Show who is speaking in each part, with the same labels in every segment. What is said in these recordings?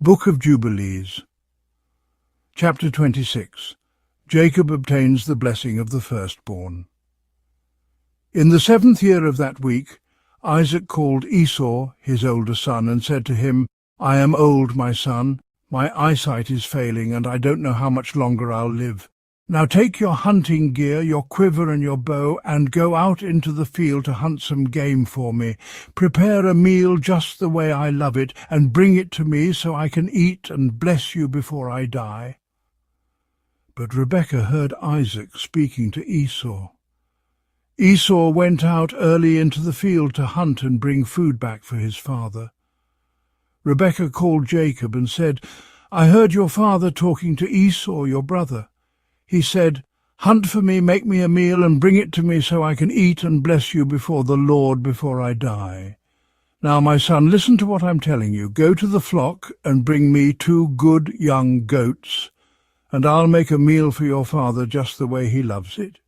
Speaker 1: Book of Jubilees. Chapter 26. Jacob obtains the blessing of the firstborn. In the 7th year of that week, Isaac called Esau, his older son, and said to him, "I am old, my son. My eyesight is failing, and I don't know how much longer I'll live. Now take your hunting gear, your quiver and your bow, and go out into the field to hunt some game for me. Prepare a meal just the way I love it, and bring it to me so I can eat and bless you before I die." But Rebekah heard Isaac speaking to Esau. Esau went out early into the field to hunt and bring food back for his father. Rebekah called Jacob and said, "I heard your father talking to Esau, your brother. He said, 'Hunt for me, make me a meal, and bring it to me so I can eat and bless you before the Lord before I die.' Now, my son, listen to what I'm telling you. Go to the flock and bring me 2 good young goats, and I'll make a meal for your father just the way he loves it.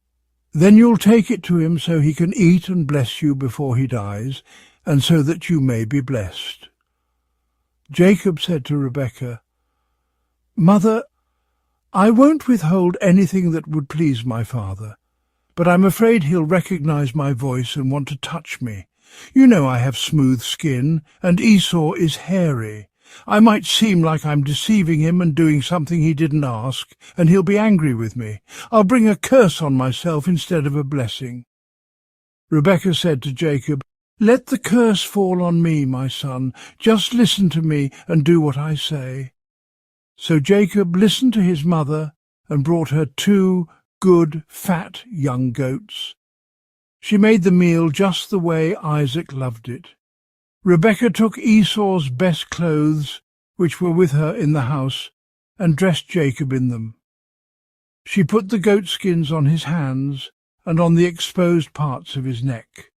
Speaker 1: Then you'll take it to him so he can eat and bless you before he dies, and so that you may be blessed." Jacob said to Rebekah, "Mother, I won't withhold anything that would please my father, but I'm afraid he'll recognize my voice and want to touch me. You know I have smooth skin, and Esau is hairy. I might seem like I'm deceiving him and doing something he didn't ask, and he'll be angry with me. I'll bring a curse on myself instead of a blessing." Rebekah said to Jacob, "Let the curse fall on me, my son. Just listen to me and do what I say." So Jacob listened to his mother and brought her 2 good, fat young goats. She made the meal just the way Isaac loved it. Rebekah took Esau's best clothes, which were with her in the house, and dressed Jacob in them. She put the goatskins on his hands and on the exposed parts of his neck.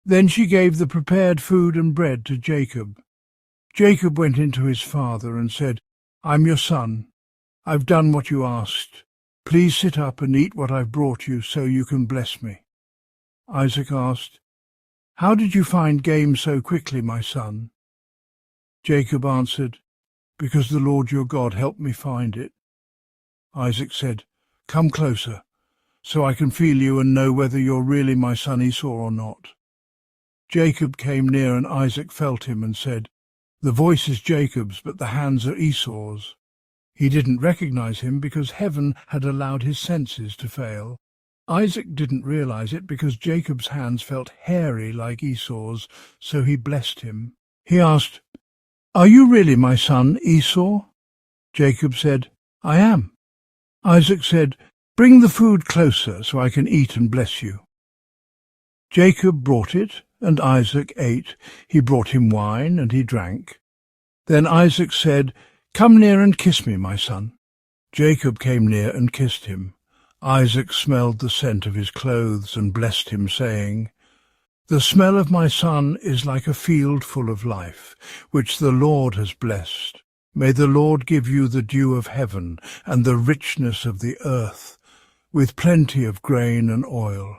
Speaker 1: Then she gave the prepared food and bread to Jacob. Jacob went into his father and said, "I'm your son. I've done what you asked. Please sit up and eat what I've brought you so you can bless me." Isaac asked, "How did you find game so quickly, my son?" Jacob answered, "Because the Lord your God helped me find it." Isaac said, "Come closer, so I can feel you and know whether you're really my son Esau or not." Jacob came near, and Isaac felt him and said, "The voice is Jacob's, but the hands are Esau's." He didn't recognize him because heaven had allowed his senses to fail. Isaac didn't realize it because Jacob's hands felt hairy like Esau's, so he blessed him. He asked, "Are you really my son Esau?" Jacob said, "I am." Isaac said, "Bring the food closer so I can eat and bless you." Jacob brought it, and Isaac ate. He brought him wine, and he drank. Then Isaac said, "Come near and kiss me, my son." Jacob came near and kissed him. Isaac smelled the scent of his clothes and blessed him, saying, "The smell of my son is like a field full of life, which the Lord has blessed. May the Lord give you the dew of heaven and the richness of the earth, with plenty of grain and oil.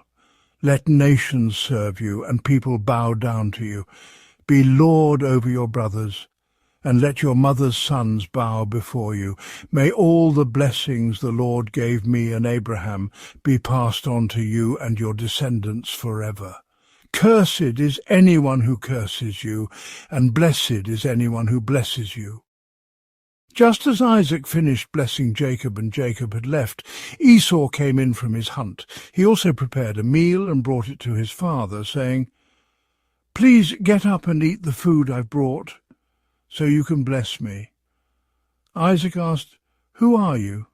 Speaker 1: Let nations serve you, and people bow down to you. Be lord over your brothers, and let your mother's sons bow before you. May all the blessings the Lord gave me and Abraham be passed on to you and your descendants forever. Cursed is anyone who curses you, and blessed is anyone who blesses you." Just as Isaac finished blessing Jacob and Jacob had left, Esau came in from his hunt. He also prepared a meal and brought it to his father, saying, "Please get up and eat the food I've brought, so you can bless me." Isaac asked, "Who are you?"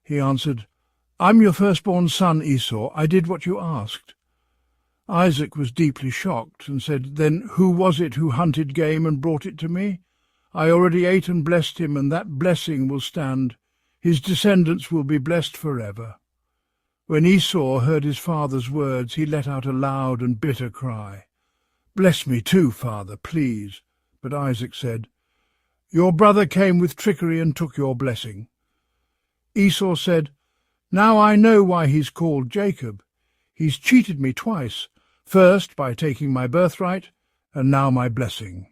Speaker 1: He answered, "I'm your firstborn son, Esau. I did what you asked." Isaac was deeply shocked and said, "Then who was it who hunted game and brought it to me? I already ate and blessed him, and that blessing will stand. His descendants will be blessed forever." When Esau heard his father's words, he let out a loud and bitter cry. "Bless me too, father, please." But Isaac said, "Your brother came with trickery and took your blessing." Esau said, "Now I know why he's called Jacob. He's cheated me twice, first by taking my birthright, and now my blessing."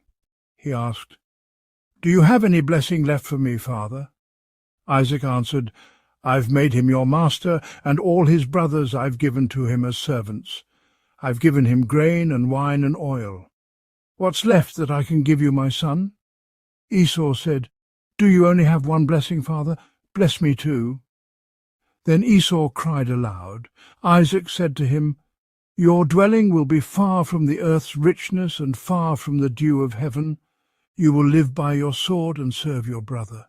Speaker 1: He asked, "Do you have any blessing left for me, father?" Isaac answered, "I've made him your master, and all his brothers I've given to him as servants. I've given him grain and wine and oil. What's left that I can give you, my son?" Esau said, "Do you only have one blessing, father? Bless me too." Then Esau cried aloud. Isaac said to him, "Your dwelling will be far from the earth's richness and far from the dew of heaven. You will live by your sword and serve your brother.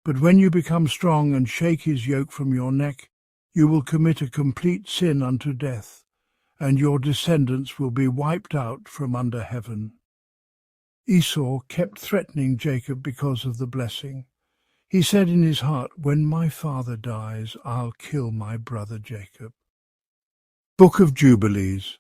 Speaker 1: But when you become strong and shake his yoke from your neck, you will commit a complete sin unto death, and your descendants will be wiped out from under heaven." Esau kept threatening Jacob because of the blessing. He said in his heart, "When my father dies, I'll kill my brother Jacob." Book of Jubilees.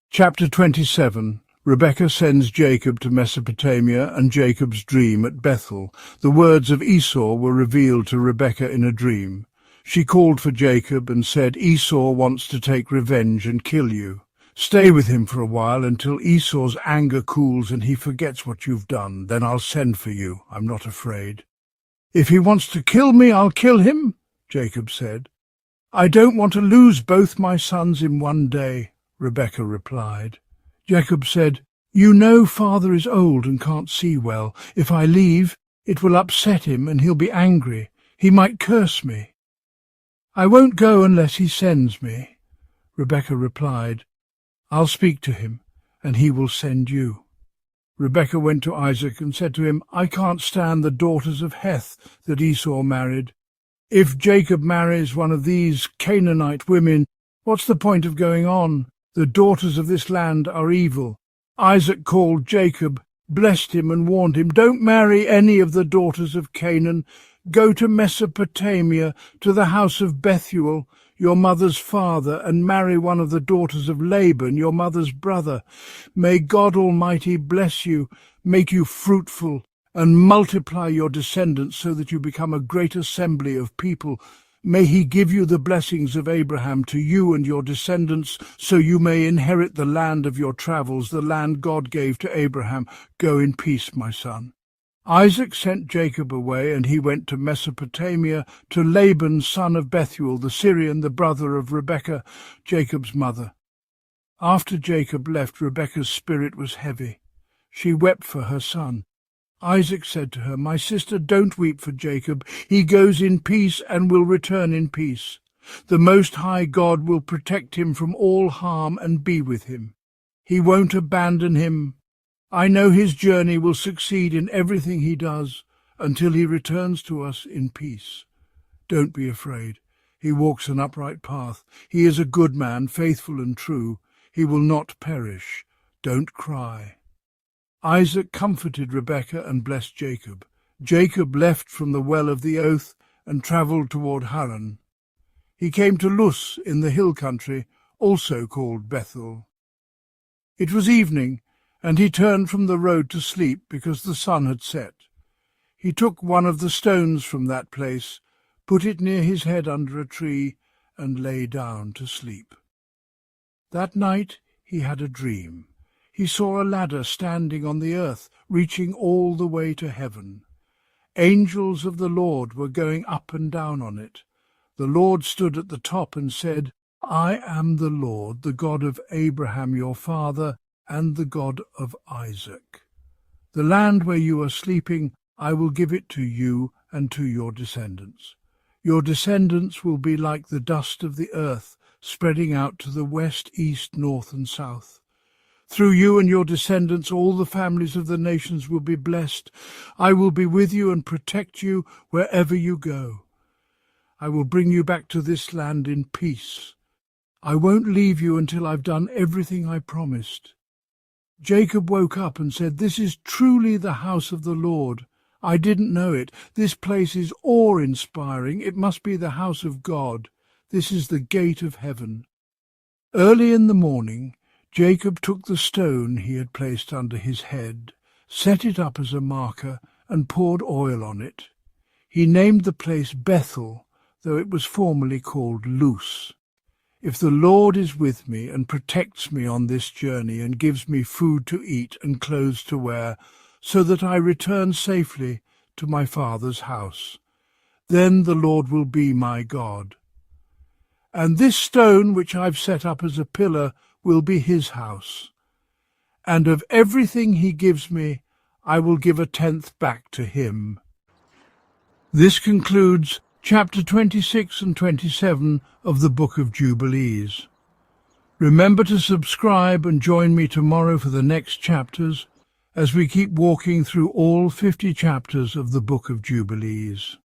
Speaker 1: Chapter 27. Rebekah sends Jacob to Mesopotamia, and Jacob's dream at Bethel. The words of Esau were revealed to Rebekah in a dream. She called for Jacob and said, "Esau wants to take revenge and kill you. Stay with him for a while until Esau's anger cools and he forgets what you've done. Then I'll send for you. I'm not afraid." "If he wants to kill me, I'll kill him," Jacob said. "I don't want to lose both my sons in one day," Rebekah replied. Jacob said, "You know father is old and can't see well. If I leave, it will upset him and he'll be angry. He might curse me." "I won't go unless he sends me," Rebekah replied. "I'll speak to him, and he will send you." Rebekah went to Isaac and said to him, "I can't stand the daughters of Heth that Esau married. If Jacob marries one of these Canaanite women, what's the point of going on? The daughters of this land are evil." Isaac called Jacob, blessed him and warned him, "Don't marry any of the daughters of Canaan. Go to Mesopotamia, to the house of Bethuel, your mother's father, and marry one of the daughters of Laban, your mother's brother. May God Almighty bless you, make you fruitful, and multiply your descendants so that you become a great assembly of people. May he give you the blessings of Abraham to you and your descendants, so you may inherit the land of your travels, the land God gave to Abraham. Go in peace, my son." Isaac sent Jacob away, and he went to Mesopotamia, to Laban, son of Bethuel, the Syrian, the brother of Rebekah, Jacob's mother. After Jacob left, Rebekah's spirit was heavy. She wept for her son. Isaac said to her, "My sister, don't weep for Jacob. He goes in peace and will return in peace. The Most High God will protect him from all harm and be with him. He won't abandon him. I know his journey will succeed in everything he does until he returns to us in peace. Don't be afraid. He walks an upright path. He is a good man, faithful and true. He will not perish. Don't cry." Isaac comforted Rebekah and blessed Jacob. Jacob left from the well of the oath and travelled toward Haran. He came to Luz in the hill country, also called Bethel. It was evening, and he turned from the road to sleep because the sun had set. He took one of the stones from that place, put it near his head under a tree, and lay down to sleep. That night he had a dream. He saw a ladder standing on the earth, reaching all the way to heaven. Angels of the Lord were going up and down on it. The Lord stood at the top and said, "I am the Lord, the God of Abraham your father, and the God of Isaac. The land where you are sleeping, I will give it to you and to your descendants. Your descendants will be like the dust of the earth, spreading out to the west, east, north, and south. Through you and your descendants all the families of the nations will be blessed. I will be with you and protect you wherever you go. I will bring you back to this land in peace. I won't leave you until I've done everything I promised." Jacob woke up and said, "This is truly the house of the Lord. I didn't know it. This place is awe-inspiring. It must be the house of God. This is the gate of heaven." Early in the morning, Jacob took the stone he had placed under his head, set it up as a marker, and poured oil on it. He named the place Bethel, though it was formerly called Luz. "If the Lord is with me and protects me on this journey and gives me food to eat and clothes to wear, so that I return safely to my father's house. Then the Lord will be my God. And this stone which I've set up as a pillar will be his house. And of everything he gives me, I will give 1/10 back to him." This concludes chapter 26 and 27 of the Book of Jubilees. Remember to subscribe and join me tomorrow for the next chapters as we keep walking through all 50 chapters of the Book of Jubilees.